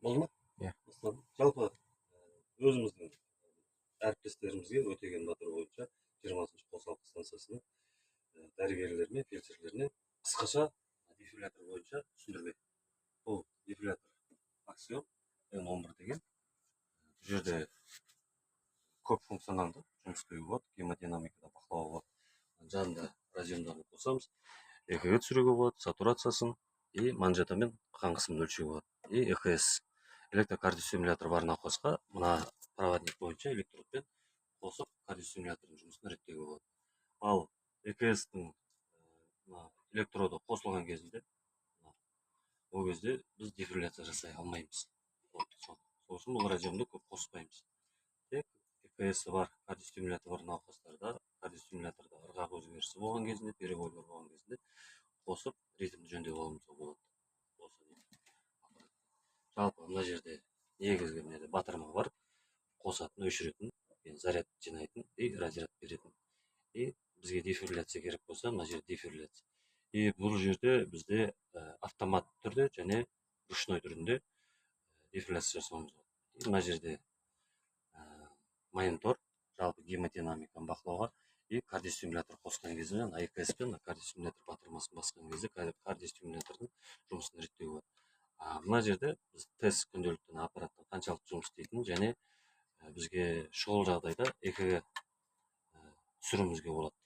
Болды ма? Иә. Жалпы өзіміздің әріптестерімізге Өтеген Батыр бойынша 20-шы қосалқы станциясының дәрігерлеріне, фельдшерлеріне қысқаша дефибриллятор бойынша түсіндірме. Бұл дефибриллятор Аксиом N11 деген. Бұл жерде көп функционалды жұмыс істеуге болады, гемодинамикада бақылауға болады. Жанында разъемдарын қосамыз, ЭКГ түсіруге болады, сатурациясын и манжетамен қан қысымын өлшеуге болады. И ЭКС электрокардиостимулятор бар науқасқа мына проводник бойынша электродпен қосып кардиостимулятордың жұмысын реттеуге болады. Ал ЭКС-тің электроды қосылған кезінде, ол кезде біз дефибрилляция жасай алмаймыз. Сол үшін бұл разъемді көп қоспаймыз. Тек ЭКС бар кардиостимулятор бар науқастарда, кардиостимуляторда ырғақ өзгерісі болған кезінде, перебойлар болған кезінде қосып ритмді жөндеп алуымызға болады. Жалпы мына жерде негізгі батырма бар, қосатын, өшіретін, заряд жинайтын и разряд беретін. И бізге дефибрилляция керек болса, мына жерде дефибрилляция. И бұл жерде бізде автомат түрде және ручной түрінде дефибрилляция жасауымыз болады. Мына жерде монитор, жалпы гемодинамиканы бақылауға и кардиостимулятор қосқан кезде, ЭКС пен кардиостимулятор батырмасын басқан кезде кардиостимулятордың жұмысын реттеуге болады. Мына жерде біз тест күнделікті аппараттың қаншалықты жұмыс істейтінін және бізге шұғыл жағдайда ЭКГ түсіруімізге болады.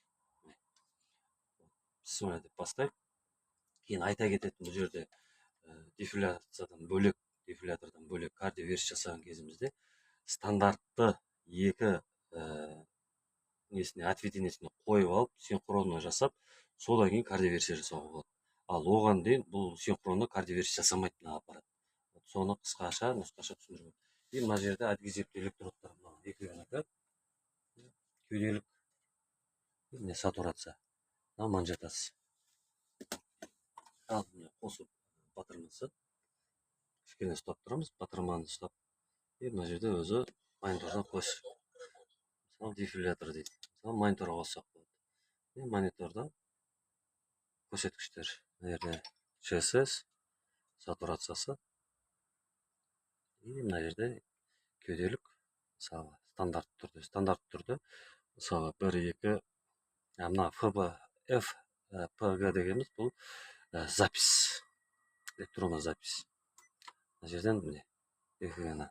Солай деп бастайық. Кейін айта кететін, бұл жерде дефибриллятордан бөлек кардиоверсия жасаған кезімізде стандартты екі ответенесіне қойып алып, синхронно жасап, содан кейін кардиоверсия жасауға болады. Ал оған дейін бұл синхронно кардиоверсия жасамайды мына аппарат. Соны қысқаша, нұсқаша түсіндіріп. И мына жерде адгезивті электродтар, екеуінікі кеуделік сатурация, манжетасы. Ал қосып батырмасы кішкене ұстап тұрамыз, батырманы ұстап. И мына жерде өзі монитордан қос. Мысалы дефибриллятор дейді. Мысалы мониторға қоссақ болады. И мониторда көрсеткіштер. Мына жерде ЧСС, сатурациясы. И мына жерде кеуделік, мысалы стандарт түрде, мысалы 1-2, мына ФПГ дегеніміз бұл запись, электронный запись. Мына жерден міне ЭКГ-ны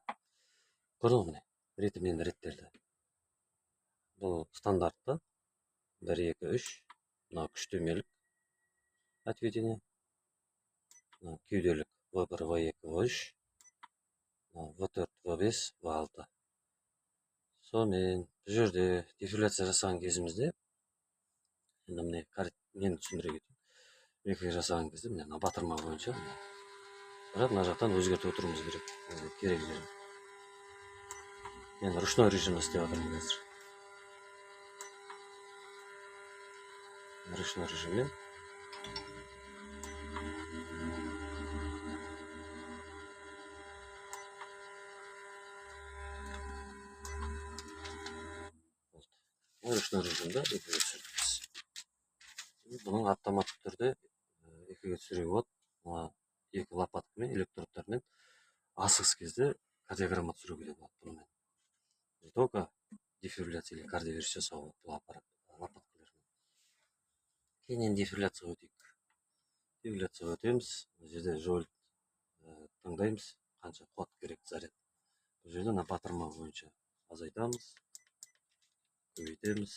көрдіңіз, міне ритммен реттелді. Бұл стандартты 1-2-3, мына күштемелік отведение, кеуделік В1, В2, В3, В4, В5, В6. Сонымен бұл жерде дефибрилляция жасаған кезімізде, енді міне нені түсіндіре кетейін. ЭКГ жасаған кезде мына батырма бойынша, бірақ мына жақтан өзгертіп отыруымыз керек жері. Мен ручной режимде істеп жатырмын қазір. Ручной режиммен. Ручной режимде ЭКГ түсірдік. Бұның автоматты түрде ЭКГ түсіруге болады. Мына екі лопаткамен, электродтармен асығыс кезде кардиограмма түсіруге болады бұнымен. Не только дефибрилляция или кардиоверсия жасауға бұл аппарат лопаткалармен. Кейін дефибрилляцияға өтейік. Дефибрилляцияға өтеміз. Бұл жерде жол таңдаймыз, қанша қуат керек заряд. Бұл жерде батырма бойынша азайтамыз, көбейтеміз.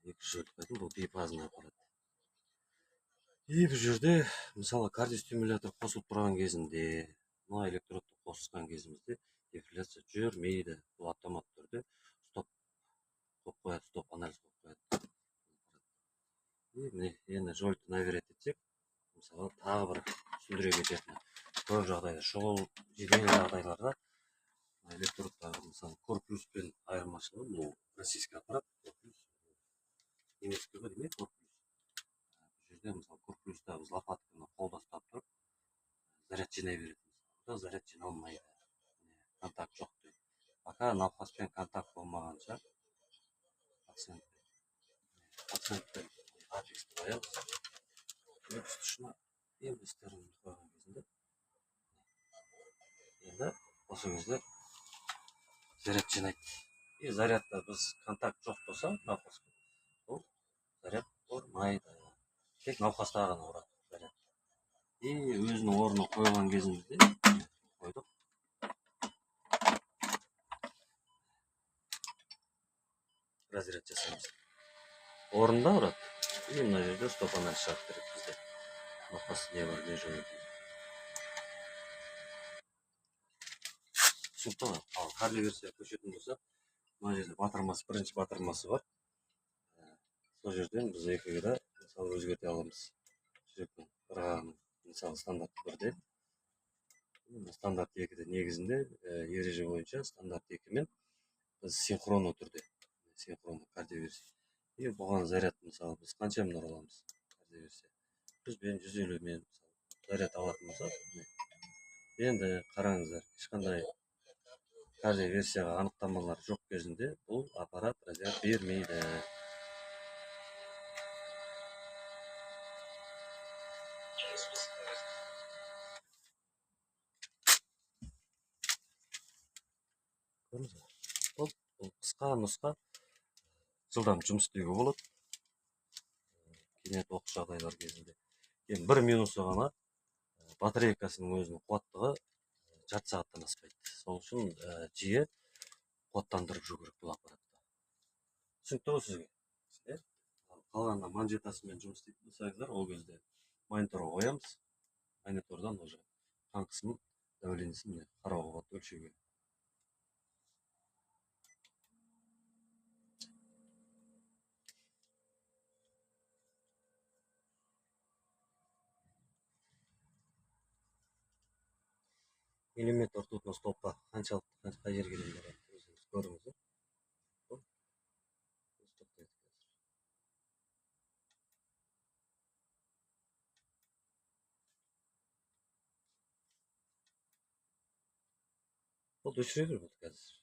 200 вольтқа бұл бифазный аппарат. И бұл жерде, мысалы, кардиостимулятор қосылып тұрған кезінде, мына электродты қосқан кезімізде дефибрилляция жүрмейді. Бұл автомат түрде стоп қойып қояды, стоп анализ қойып қояды. И міне, енді жольті наверет етсек, мысалы, тағы бір түсіндіре кететін. Көп жағдайда, шұғыл жедел жағдайларда электродтағы, мысалы, корплюс пен айырмашылығы, бұл российский аппарат, корплюс, немецкий ғой демек, корплюс. Бұл жерде, мысалы, корплюста біз лопатканы қолда ұстап тұрып, заряд жинай беретінбіз. Бұда заряд жиналмайды. Контакт жоқ дейді. Пока науқаспен контакт болмағанша, пациентті апексті қоямыз. Өксті ұшына еместерін қойған кезінде Ошол кезде заряд жинайт. И зарядда біз контакт жоқ болса, науқас бұл заряд ұрмайды. Тек науқаста ғана ұрады заряд. И өзінің орнына қойған кезімізде қойдық. Разряд жасаймыз. Орында ұрады. И мына жерде стопанан шығады керек бізде. Науқас не бар, не жоқ екен. Түсінікті ғой. Ал кардиоверсия көшетін болса, мына жерде батырмасы, бірінші батырмасы бар. Сол жерден біз экгда мысалы өзгерте аламыз. Жүректің ырғағының мысалы стандарт 1-де. Стандарт 2-де негізінде ереже бойынша стандарт 2-мен біз синхронды түрде синхронды кардиоверсия. И бұған заряд мысалы біз қаншамен ұра аламыз кардиоверсия. 100-мен, 150-мен заряд алатын болсақ, енді қараңыздар, ешқандай кардиоверсияға анықтамалар жоқ кезінде бұл аппарат разряд бермейді. Бұл қысқа нұсқа жылдам жұмыс істеуге болады. Кенет оқыс жағдайлар кезінде. Енді бір минусы ғана батарейкасының өзінің қуаттығы жарты сағаттан аспайды. Сол үшін жиі қуаттандырып жүру керек бұл аппаратта. Түсінікті ғой сізге? Қалғанда манжетасымен жұмыс істейтін болсаңыздар, ол кезде мониторға қоямыз. Монитордан уже қан қысымын, давлениесін қарауға болады, өлшеуге. Миллиметр ртутный столбқа қаншалықты қай жерге дейін барады, өзіңіз көріңіз. Бұл өшіре береді қазір.